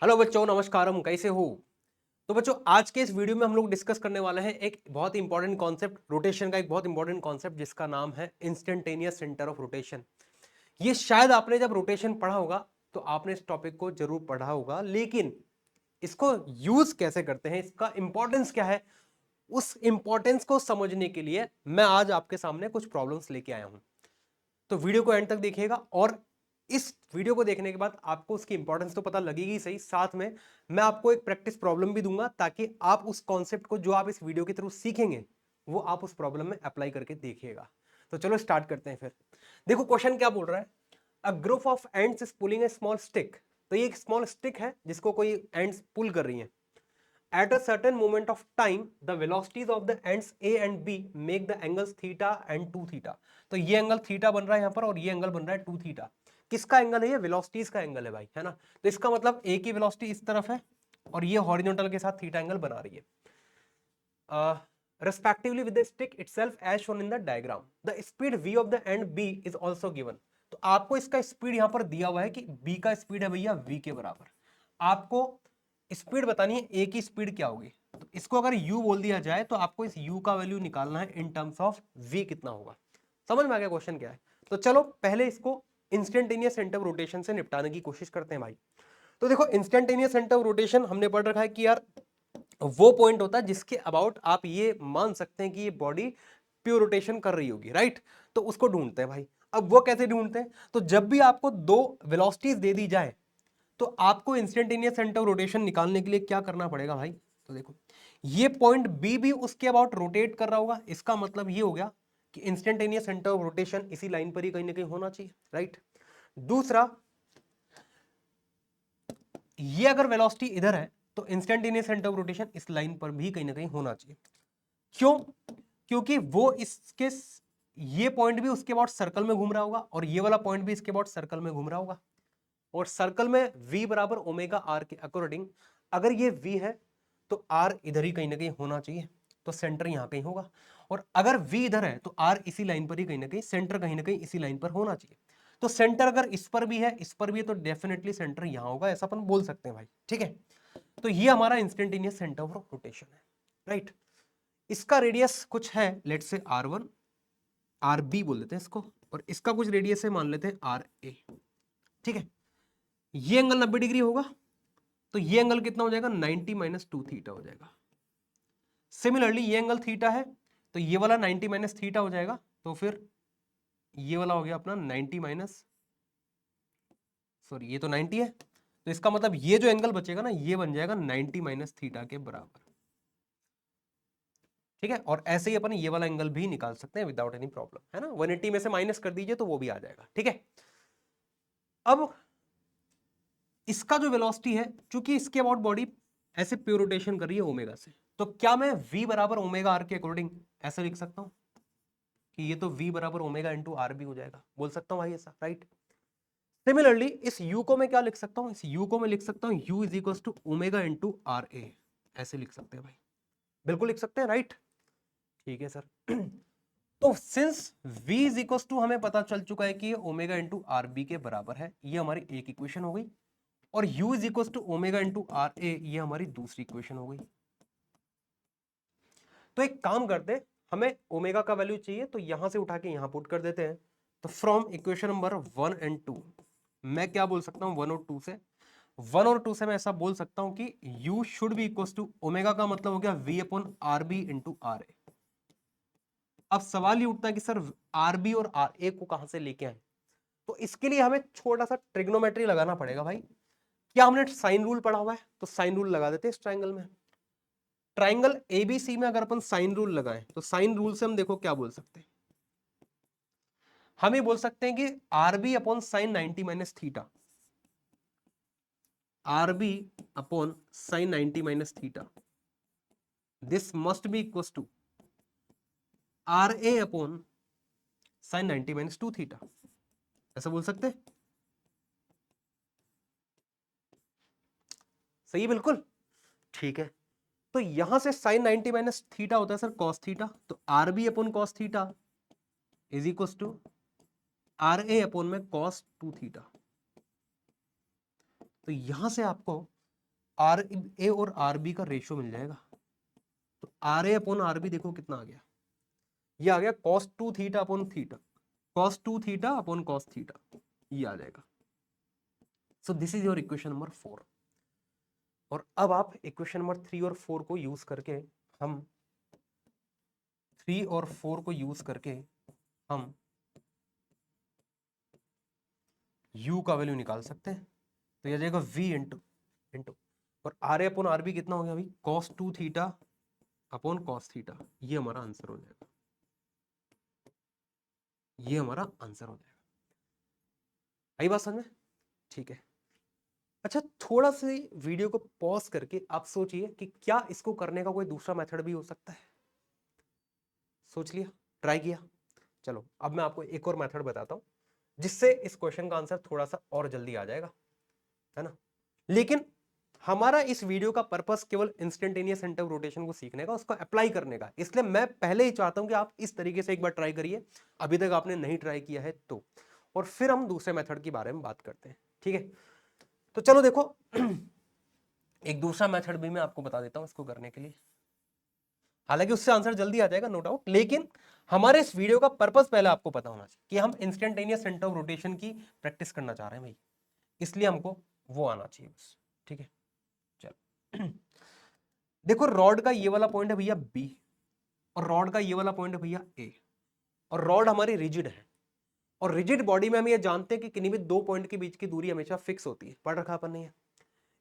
Hello बच्चों, नमस्कारम। कैसे हो? तो बच्चों, आज के इस वीडियो में हम लोग डिस्कस करने वाले हैं एक बहुत ही इंपॉर्टेंट कॉन्सेप्ट, रोटेशन का एक बहुत इंपॉर्टेंट कॉन्सेप्ट जिसका नाम है इंस्टेंटेनियस सेंटर ऑफ रोटेशन। ये शायद आपने जब रोटेशन पढ़ा होगा तो आपने इस टॉपिक को जरूर पढ़ा होगा, लेकिन इसको यूज कैसे करते हैं, इसका इंपॉर्टेंस क्या है, उस इंपॉर्टेंस को समझने के लिए मैं आज आपके सामने कुछ प्रॉब्लम्स लेके आया हूं। तो वीडियो को एंड तक देखिएगा और इस वीडियो को देखने के बाद आपको उसकी इंपॉर्टेंस तो पता लगेगी सही, साथ में मैं आपको एक प्रैक्टिस प्रॉब्लम भी दूंगा ताकि आप उस कॉन्सेप्ट को जो आप इस वीडियो के थ्रू सीखेंगे वो आप उस प्रॉब्लम में अप्लाई करके देखिएगा। तो चलो स्टार्ट करते हैं फिर। देखो क्वेश्चन क्या बोल रहा है, a group of ends is pulling a small stick. तो ये एक स्मॉल स्टिक है जिसको कोई एंड्स पुल कर रही है। At a certain moment of time, the velocities of the ends A and B make the angles theta and 2 theta। तो ये एंगल थीटा बन रहा है यहां पर और ये एंगल बन रहा है 2 थीटा। किसका एंगल है? ये वेलोसिटीज का एंगल है भाई, है ना। तो इसका मतलब A की वेलोसिटी इस तरफ है और ये हॉरिजॉन्टल के साथ थीटा एंगल बना रही है। Respectively with the stick itself as shown in the diagram. The speed v of the end B is also given। तो आपको इसका स्पीड यहां पर दिया हुआ है कि B का स्पीड है भैया v के बराबर। आपको स्पीड बतानी है A की स्पीड क्या होगी। तो इसको अगर u बोल दिया जाए तो आपको इस u का वैल्यू निकालना है इन टर्म्स ऑफ v कितना होगा। समझ में आ गया क्वेश्चन क्या है? तो चलो पहले इसको इंस्टेंटेनियस सेंटर ऑफ रोटेशन से निपटाने की कोशिश करते हैं भाई। तो देखो इंस्टेंटेनियस सेंटर ऑफ रोटेशन हमने पढ़ रखा है कि यार वो पॉइंट होता है जिसके अबाउट आप ये मान सकते हैं कि ये बॉडी प्योर रोटेशन कर रही होगी, राइट। तो उसको ढूंढते हैं भाई। अब वो कैसे ढूंढते हैं? तो जब भी आपको दो वेलोसिटीज दे दी जाए तो आपको इंस्टेंटेनियस सेंटर ऑफ रोटेशन निकालने के लिए क्या करना पड़ेगा भाई। तो देखो ये पॉइंट बी भी उसके अबाउट रोटेट कर रहा होगा, इसका मतलब ये हो गया कि इंस्टेंटेनियस सेंटर ऑफ रोटेशन इसी लाइन पर ही कहीं ना कहीं होना चाहिए, राइट। दूसरा, ये अगर वेलोसिटी इधर है तो इंस्टेंटेनियस सेंटर ऑफ रोटेशन इस लाइन पर भी कहीं ना कहीं होना चाहिए। क्यों? क्योंकि वो इसके ये पॉइंट भी उसके अबाउट सर्कल में घूम रहा होगा और ये वाला पॉइंट भी इसके अबाउट सर्कल में घूम रहा होगा और सर्कल में v बराबर ओमेगा आर के अकॉर्डिंग अगर ये v है तो r इधर ही कहीं ना कहीं होना चाहिए, तो सेंटर यहां कहीं होगा। और अगर v इधर है तो r इसी लाइन पर ही कहीं ना कहीं, सेंटर कहीं ना कहीं इसी लाइन पर होना चाहिए। तो सेंटर अगर इस पर भी है इस पर भी है तो डेफिनेटली सेंटर यहां होगा, ऐसा अपन बोल सकते हैं भाई, ठीक है। तो ये हमारा इंस्टेंटेनियस सेंटर ऑफ रोटेशन है, राइट। इसका रेडियस कुछ है, लेट से r1 rb बोल देते हैं इसको, और इसका कुछ रेडियस है, मान लेते हैं ra, ठीक है। ये एंगल 90 डिग्री होगा तो ये एंगल कितना हो जाएगा? 90 माइनस 2 थीटा हो जाएगा। सिमिलरली ये एंगल थीटा है तो ये वाला 90 माइनस थीटा हो जाएगा, तो फिर ये वाला हो गया अपना 90 माइनस, सॉरी ये तो 90 है, तो इसका मतलब ये जो एंगल बचेगा ना ये बन जाएगा 90 माइनस थीटा के बराबर, ठीक है। और ऐसे ही अपन ये वाला एंगल भी निकाल सकते हैं विदाउट एनी प्रॉब्लम, है ना। 180 में से माइनस कर दीजिए तो वो भी आ जाएगा, ठीक है। अब इसका जो वेलोसिटी है, चूंकि इसके अबाउट बॉडी ऐसे प्योर रोटेशन कर रही है ओमेगा से, तो क्या मैं v बराबर ओमेगा आर के अकॉर्डिंग ऐसे लिख सकता हूं कि ये तो v बराबर ओमेगा इंटू आर भी हो जाएगा? बोल सकता हूं भाई ऐसा, राइट। सिमिलरली इस u को मैं क्या लिख सकता हूं? इस u को मैं लिख सकता हूं u is equal to omega into R A, ऐसे लिख सकते हैं भाई, बिल्कुल लिख सकते हैं, राइट। ठीक है सर। तो since v is equal to हमें पता चल चुका है कि ये ओमेगा इंटू आर बी के बराबर है, ये हमारी एक इक्वेशन हो गई। और u is equal to omega into R A, ये हमारी दूसरी इक्वेशन हो गई। तो एक काम करते हैं, हमें ओमेगा का वैल्यू चाहिए तो यहां से उठा के यहां पुट कर देते हैं। तो फ्रॉम इक्वेशन नंबर 1 एंड 2 मैं क्या बोल सकता हूं? 1 और 2 से, 1 और 2 से मैं ऐसा बोल सकता हूं कि u should be equal to omega का मतलब हो गया v upon R B into R A. अब सवाल ये उठता है कि सर आर बी और आर ए को कहां से लेके आए? तो इसके लिए हमें छोटा सा ट्रिग्नोमेट्री लगाना पड़ेगा भाई। क्या हमने साइन रूल पढ़ा हुआ है? तो साइन रूल लगा देते हैं इस ट्राइंगल में। ट्राइंगल एबीसी में अगर अपन साइन रूल लगाएं तो साइन रूल से हम देखो क्या बोल सकते हैं। हम ये बोल सकते हैं कि R B upon sine 90 minus theta, R B upon sine 90 minus theta, this must be equal to R A upon sine 90 minus 2 theta, ऐसा बोल सकते हैं। सही है, बिल्कुल ठीक है। तो यहां से साइन 90 माइनस थीटा होता है सर कॉस थीटा, तो R B upon cos theta is equal to R A upon में कॉस 2 थीटा। तो यहां से आपको आर ए और आर बी का रेशियो मिल जाएगा। तो R A upon R B देखो कितना आ गया, ये आ गया cos 2 theta upon theta, cos 2 theta upon cos theta, ये आ जाएगा। So this is your equation number 4। और अब आप इक्वेशन नंबर 3 और 4 को यूज करके हम 3 और 4 को यूज करके हम u का वैल्यू निकाल सकते हैं। तो यह जाएगा v इंटू और R A upon R B कितना हो गया भाई, cos 2 theta upon cos theta, ये हमारा आंसर हो जाएगा, ये हमारा आंसर हो जाएगा। आई बात समझ में? ठीक है। अच्छा, थोड़ा सी वीडियो को पॉज करके आप सोचिए कि क्या इसको करने का कोई दूसरा मेथड भी हो सकता है। सोच लिया, ट्राई किया। चलो अब मैं आपको एक और मेथड बताता हूं जिससे इस क्वेश्चन का आंसर थोड़ा सा और जल्दी आ जाएगा, है ना। लेकिन हमारा इस वीडियो का पर्पस केवल इंस्टेंटेनियस सेंटर ऑफ रोटेशन को सीखने का, उसको अप्लाई करने का, इसलिए मैं पहले ही चाहता हूं कि आप इस तरीके से एक बार ट्राई करिए, अभी तक आपने नहीं ट्राई किया है तो, और फिर हम दूसरे मेथड के बारे में बात करते हैं, ठीक है। तो चलो देखो एक दूसरा मेथड भी मैं आपको बता देता हूं इसको करने के लिए। हालांकि उससे आंसर जल्दी आ जाएगा नो डाउट, लेकिन हमारे इस वीडियो का पर्पस पहले आपको पता होना चाहिए कि हम इंस्टेंटेनियस सेंटर ऑफ रोटेशन की प्रैक्टिस करना चाह रहे हैं भाई, इसलिए हमको वो आना चाहिए बस, ठीक है। चलो देखो रॉड का ये वाला पॉइंट है भैया बी, और रॉड का ये वाला पॉइंट है भैया ए, और रॉड हमारी रिजिड है, और रिजिड बॉडी में हम ये जानते हैं कि किन्हीं भी दो पॉइंट के बीच की दूरी हमेशा फिक्स होती है, पढ़ रखा अपन नहीं है।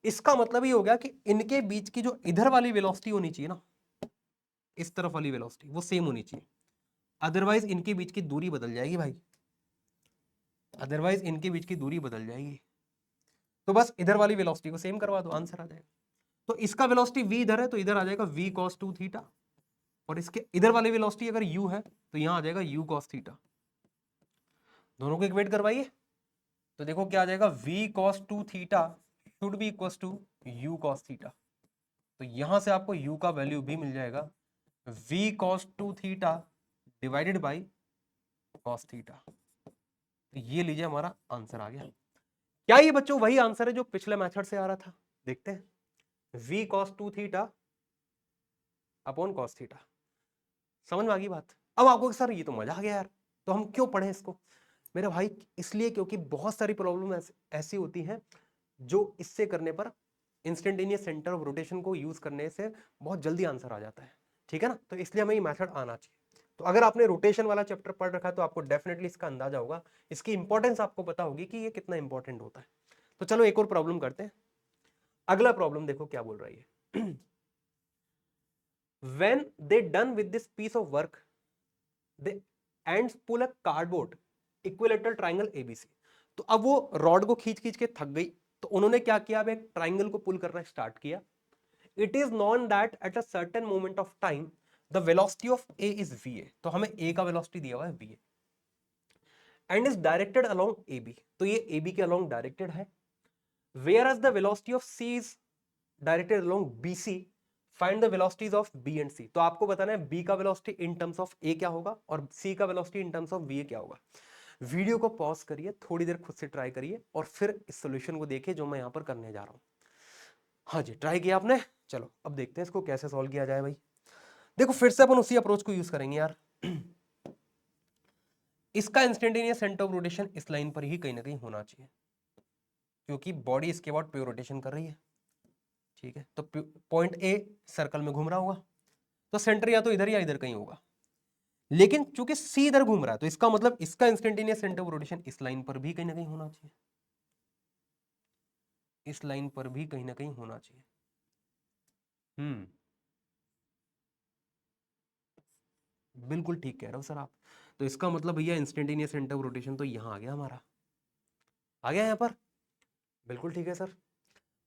इसका मतलब ये हो गया कि इनके बीच की जो इधर वाली वेलोसिटी होनी चाहिए ना, इस तरफ वाली वेलोसिटी वो सेम होनी चाहिए, अदरवाइज इनके बीच की दूरी बदल जाएगी भाई, अदरवाइज इनके बीच की दूरी बदल जाएगी। तो बस इधर वाली वेलोसिटी को सेम करवा दो, आंसर आ जाएगा। तो इसका वेलोसिटी v इधर है तो इधर आ जाएगा v cos 2 थीटा, और इसके इधर वाली वेलोसिटी अगर u है तो यहां आ जाएगा u cos थीटा। दोनों को इक्वेट करवाइए तो देखो क्या आ जाएगा, v cos 2 theta should be equal to u cos theta. तो यहां से आपको u का वैल्यू भी मिल जाएगा v cos 2 theta divided by cos theta. तो ये लीजिए हमारा आंसर आ गया। क्या ये बच्चों वही आंसर है जो पिछले मेथड से आ रहा था? देखते हैं, v cos 2 theta upon cos theta. समझ में आ गई बात? अब आपको सर ये तो मजा आ गया यार, तो हम क्यों पढ़े इसको? मेरे भाई इसलिए क्योंकि बहुत सारी प्रॉब्लम ऐसी होती हैं जो इससे करने पर, इंस्टेंटेनियस सेंटर ऑफ रोटेशन को यूज करने से बहुत जल्दी आंसर आ जाता है, ठीक है ना। तो इसलिए हमें ये मेथड आना चाहिए। तो अगर आपने रोटेशन वाला चैप्टर पढ़ रखा है तो आपको डेफिनेटली इसका अंदाजा होगा, इसकी इंपॉर्टेंस आपको पता होगी कि ये कितना इंपॉर्टेंट होता है। तो चलो एक और प्रॉब्लम करते हैं। अगला प्रॉब्लम देखो क्या बोल रही है। when they done with this piece of work they ants pull a cardboard equilateral triangle ABC। तो अब वो रॉड को खींच खींच के थक गई, तो उन्होंने क्या किया, अब एक ट्राइंगल को पुल करना स्टार्ट किया। It is known that at a certain moment of time the velocity of A is V A. तो हमें ए का वेलोसिटी दिया हुआ है V A and is directed along A B. तो ये ए बी के अलोंग डायरेक्टेड है। Whereas the velocity of C is directed along B C, find the velocities of B and C. तो आपको बताना है बी का velocity in terms of ए क्या होगा और सी का velocity in terms of V A क्या होगा। वीडियो को पॉज करिए, थोड़ी देर खुद से ट्राई करिए और फिर इस सॉल्यूशन को देखिए जो मैं यहां पर करने जा रहा हूं। हाँ जी, ट्राई किया आपने। चलो अब देखते हैं इसको कैसे सॉल्व किया जाए भाई। देखो फिर से अपन उसी अप्रोच को यूज करेंगे यार। इसका इंस्टेंटेनियस सेंटर ऑफ रोटेशन इस लाइन पर ही कहीं ना कहीं होना चाहिए, क्योंकि बॉडी इसके बाद प्योर रोटेशन कर रही है, ठीक है। तो पॉइंट ए सर्कल में घूम रहा होगा, तो सेंटर या तो इधर या इधर कहीं होगा। लेकिन चूंकि सी इधर घूम रहा है तो इसका मतलब इसका इंस्टेंटेनियस सेंटर ऑफ रोटेशन इस लाइन पर भी कहीं ना कहीं होना चाहिए, इस लाइन पर भी कहीं ना कहीं होना चाहिए। बिल्कुल ठीक कह रहे हो सर आप। तो इसका मतलब भैया इंस्टेंटेनियस सेंटर ऑफ रोटेशन तो यहां आ गया हमारा, आ गया यहां पर। बिल्कुल ठीक है सर।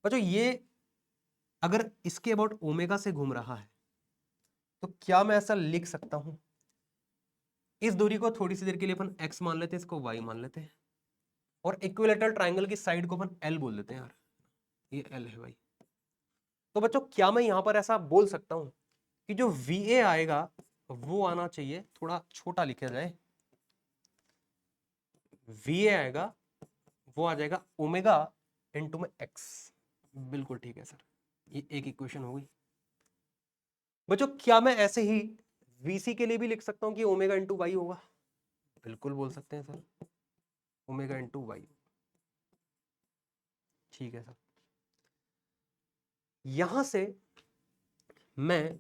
बच्चों ये अगर इसके अबाउट ओमेगा से घूम रहा है तो क्या मैं ऐसा लिख सकता हूं, इस दूरी को थोड़ी सी देर के लिए अपन x मान लेते हैं, इसको y मान लेते हैं, और इक्विलेटरल ट्राइंगल की साइड को अपन l बोल देते हैं यार, ये l है भाई। तो बच्चों क्या मैं यहां पर ऐसा बोल सकता हूं कि जो va आएगा वो आना चाहिए, थोड़ा छोटा लिखा जाए, va आएगा वो आ जाएगा ओमेगा इनटू में x। बिल्कुल ठीक है सर, ये एक इक्वेशन हो गई बच्चों। क्या मैं ऐसे ही VC के लिए भी लिख सकता हूं कि ओमेगा इंटू वाई होगा? बिल्कुल बोल सकते हैं सर, ओमेगा इंटू वाई। ठीक है सर। यहां से मैं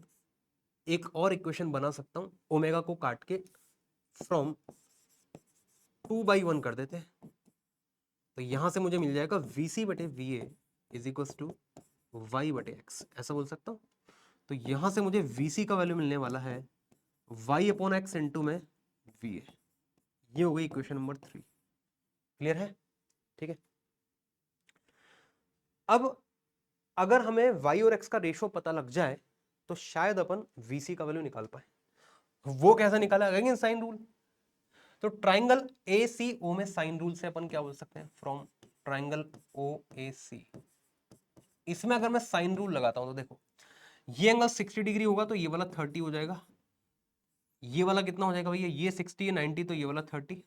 एक और इक्वेशन बना सकता हूं, ओमेगा को काट के फ्रॉम 2/1 कर देते हैं। तो यहां से मुझे मिल जाएगा VC बटे VA is equal to y बटे एक्स, ऐसा बोल सकता हूं। तो यहां से मुझे VC का वैल्यू मिलने वाला है y अपॉन एक्स इंटू में VA। ये हो गई इक्वेशन नंबर 3। क्लियर है? ठीक है। अब अगर हमें y और x का रेशो पता लग जाए तो शायद अपन VC का वैल्यू निकाल पाए। वो कैसा निकाला? Again sine rule. तो ट्राइंगल ACO में साइन रूल से अपन क्या बोल सकते हैं? फ्रॉम ट्राइंगल OAC, इसमें अगर मैं साइन रूल लगाता हूं तो देखो, ये एंगल 60 डिग्री होगा तो ये वाला 30 हो जाएगा। ये वाला कितना हो जाएगा भैया? ये 60 है 90, तो ये वाला 30।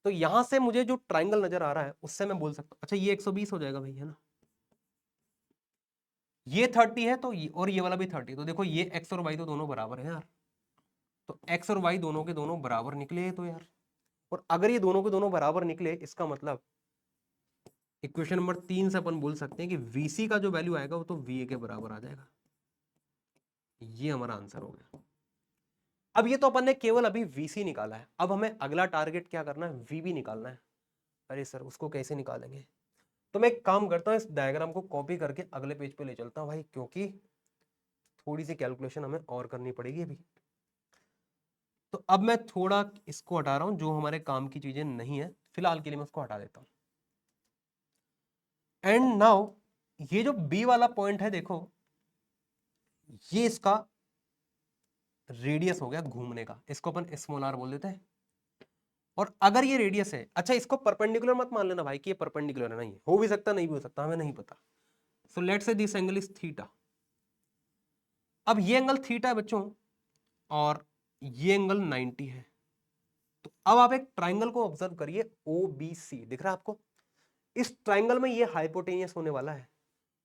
तो यहां से मुझे जो ट्राइंगल नजर आ रहा है उससे मैं बोल सकता हूं, अच्छा ये 120 हो जाएगा भाई, है ना? ये 30 है तो और ये वाला भी 30, तो देखो ये x और y तो दोनों बराबर है यार। तो x और y दोनों के दोनों बराबर निकले तो यार, और अगर ये दोनों के दोनों बराबर निकले इसका मतलब इक्वेशन नंबर 3 से अपन बोल सकते हैं कि VC का जो वैल्यू आएगा वो तो VA के बराबर आ जाएगा। ये हमारा आंसर हो गया। अब ये तो अपन ने केवल अभी VC निकाला है, अब हमें अगला टारगेट क्या करना है? VB निकालना है। अरे सर उसको कैसे निकालेंगे? तो मैं एक काम करता हूँ, इस डायग्राम को कॉपी करके अगले पेज पे ले चलता हूँ भाई, क्योंकि थोड़ी सी कैलकुलेशन हमें और करनी पड़ेगी अभी। तो अब मैं थोड़ा इसको हटा रहा हूं, जो हमारे काम की चीजें नहीं है फिलहाल के लिए मैं उसको हटा देता हूं। एंड नाउ ये जो बी वाला पॉइंट है देखो, ये इसका रेडियस हो गया घूमने का, इसको अपन स्मॉल आर बोल देते हैं। और अगर ये रेडियस है, अच्छा इसको परपेंडिकुलर मत मान लेना भाई कि ये परपेंडिकुलर है, नहीं हो भी सकता नहीं भी हो सकता, हमें नहीं पता। So let's say this angle is theta. अब ये एंगल थीटा है बच्चों और ये एंगल 90 है। तो अब आप एक ट्राइंगल को ऑब्जर्व करिए, OBC दिख रहा है आपको? इस ट्राइंगल में ये हाइपोटेनियस होने वाला है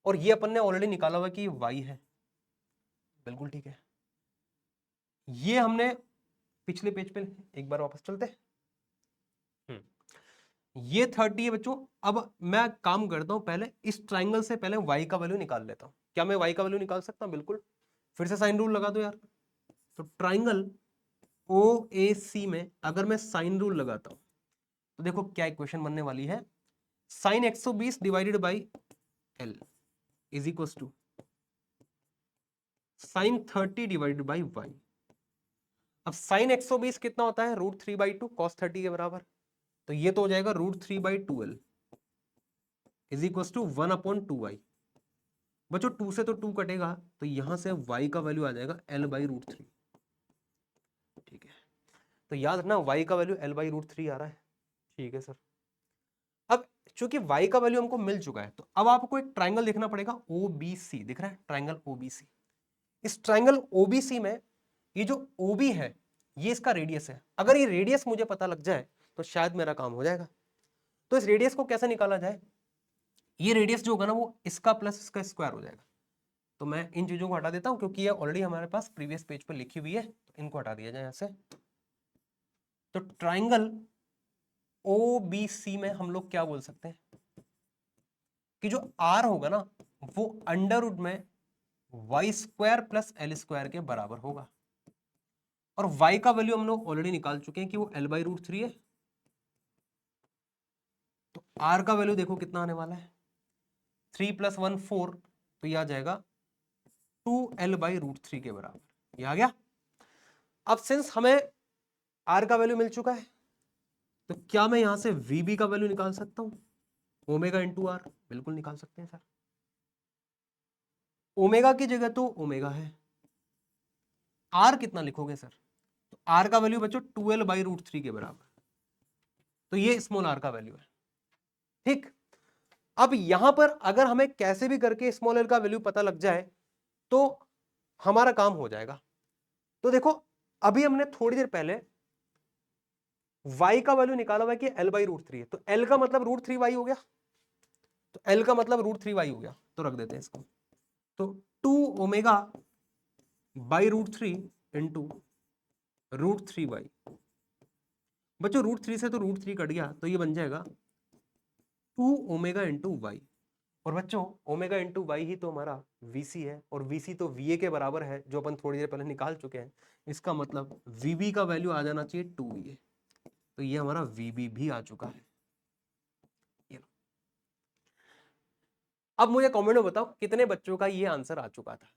और ये अपन ने ऑलरेडी निकाला हुआ कि ये y है। बिल्कुल ठीक है। ये हमने पिछले पेज पे, एक बार वापस चलते हैं। ये 30 है बच्चों। अब मैं काम करता हूं, पहले इस ट्राइंगल से पहले y का वैल्यू निकाल लेता हूं। क्या मैं y का वैल्यू निकाल सकता हूं? बिल्कुल। फिर से साइन रूल लगा दो यार। तो ट्राइंगल OAC में अगर मैं साइन रूल लगाता हूं तो देखो क्या इक्वेशन बनने वाली है? Sine 120 divided by L is equal to sine 30 divided by y। अब साइन 120 कितना होता है? √3/2 cos 30 के बराबर। तो ये तो हो जाएगा √3/2L is equal to 1/2y। बच्चों 2 से तो 2 कटेगा, तो यहां से y का वैल्यू आ जाएगा L/√3। ठीक है, तो याद रखना y का वैल्यू L/√3 आ रहा है। ठीक है सर। अब चूंकि y का वैल्यू हमको मिल चुका है तो अब आपको एक ट्राइंगल देखना पड़ेगा OBC। दिख रहा है ट्राइंगल OBC? इस ट्राइंगल OBC में ये जो OB है ये इसका रेडियस है। अगर ये रेडियस मुझे पता लग जाए तो शायद मेरा काम हो जाएगा। तो इस रेडियस को कैसे निकाला जाए? ये रेडियस जो होगा ना वो इसका प्लस इसका स्क्वायर हो जाएगा। तो मैं इन चीजों को हटा देता हूं क्योंकि ये ऑलरेडी हमारे पास प्रीवियस पेज पर लिखी हुई है, तो इनको हटा दिया जाए यहां से। तो ट्राइंगल OBC में हम लोग क्या बोल सकते हैं कि जो R होगा ना वो अंडर रूट में y² प्लस L² के बराबर होगा। और y का वैल्यू हम लोग ऑलरेडी निकाल चुके हैं कि वो L/√3 है। तो R का वैल्यू देखो कितना आने वाला है? 3 + 1 4, तो यह आ जाएगा 2L/√3 के बराबर। ये आ गया। अब सिंस हमें R का वैल्यू मिल चुका है तो क्या मैं यहां से VB का वैल्यू निकाल सकता हूं? ओमेगा इंटू R, बिल्कुल निकाल सकते हैं सर। ओमेगा की जगह तो ओमेगा है, R कितना लिखोगे सर? तो R का वैल्यू बच्चों 2L/√3 के बराबर। तो ये स्मॉल r का वैल्यू है। ठीक। अब यहां पर अगर हमें कैसे भी करके स्मॉल l का वैल्यू पता लग जाए तो हमारा काम हो जाएगा। तो देखो अभी हमने थोड़ी देर पहले y का वैल्यू निकाला हुआ है कि L/√3 है, तो L का मतलब √3y हो गया। तो L का मतलब √3y हो गया, तो रख देते हैं इसको। तो 2 ओमेगा बाई √3 इंटू √3y। बच्चों √3 से तो √3 कट गया, तो ये बन जाएगा 2 ओमेगा इंटू वाई। और बच्चों ओमेगा इंटू वाई ही तो हमारा VC है, और VC तो VA के बराबर है, जो अपन थोड़ी देर पहले निकाल चुके हैं। इसका मतलब VB का वैल्यू आ जाना चाहिए 2VA। तो ये हमारा VB भी आ चुका है। ये लो। अब मुझे कमेंट में बताओ कितने बच्चों का ये आंसर आ चुका था,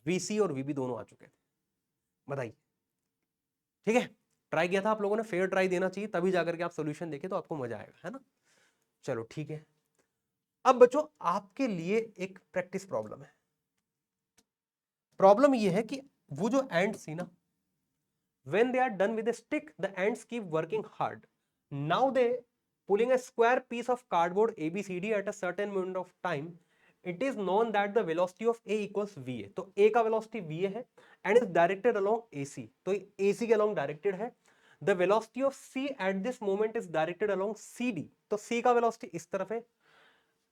VC और VB दोनों आ चुके थे, बताइए। ठीक है, ट्राई किया था आप लोगों ने, फेयर ट्राई देना चाहिए, तभी जाकर के आप सोल्यूशन देखें तो आपको मजा आएगा, है ना। चलो ठीक है। अब बच्चों आपके लिए एक प्रैक्टिस प्रॉब्लम है। प्रॉब्लम ये है कि वो जो एंड्स थी ना, when they are done with a stick, the ants keep working hard. Now they pulling a square piece of cardboard ABCD at a certain moment of time. It is known that the velocity of A equals VA. तो A का velocity VA है and is directed along AC. तो AC के along directed है. The velocity of C at this moment is directed along CD. तो C का velocity इस तरफ है।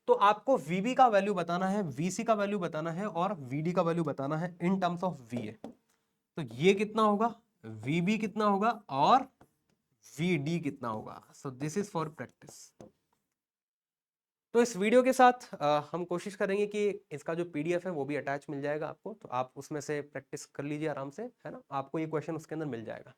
तो आपको VB का वैल्यू बताना है, VC का वैल्यू बताना है और VD का वैल्यू बताना है इन टर्म्स ऑफ VA। तो ये कितना होगा, VB कितना होगा और VD कितना होगा। सो दिस इज फॉर प्रैक्टिस। तो इस वीडियो के साथ हम कोशिश करेंगे कि इसका जो PDF है वो भी अटैच मिल जाएगा आपको, तो आप उसमें से प्रैक्टिस कर लीजिए आराम से, है ना। आपको ये क्वेश्चन उसके अंदर मिल जाएगा।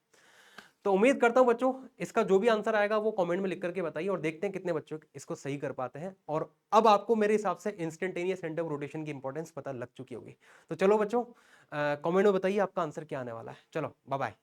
तो उम्मीद करता हूं बच्चों इसका जो भी आंसर आएगा वो कमेंट में लिख करके बताइए, और देखते हैं कितने बच्चों इसको सही कर पाते हैं। और अब आपको मेरे हिसाब से इंस्टेंटेनियस सेंटर ऑफ रोटेशन की इंपॉर्टेंस पता लग चुकी होगी। तो चलो बच्चों कमेंट में बताइए आपका आंसर क्या आने वाला है। चलो बाय बाय।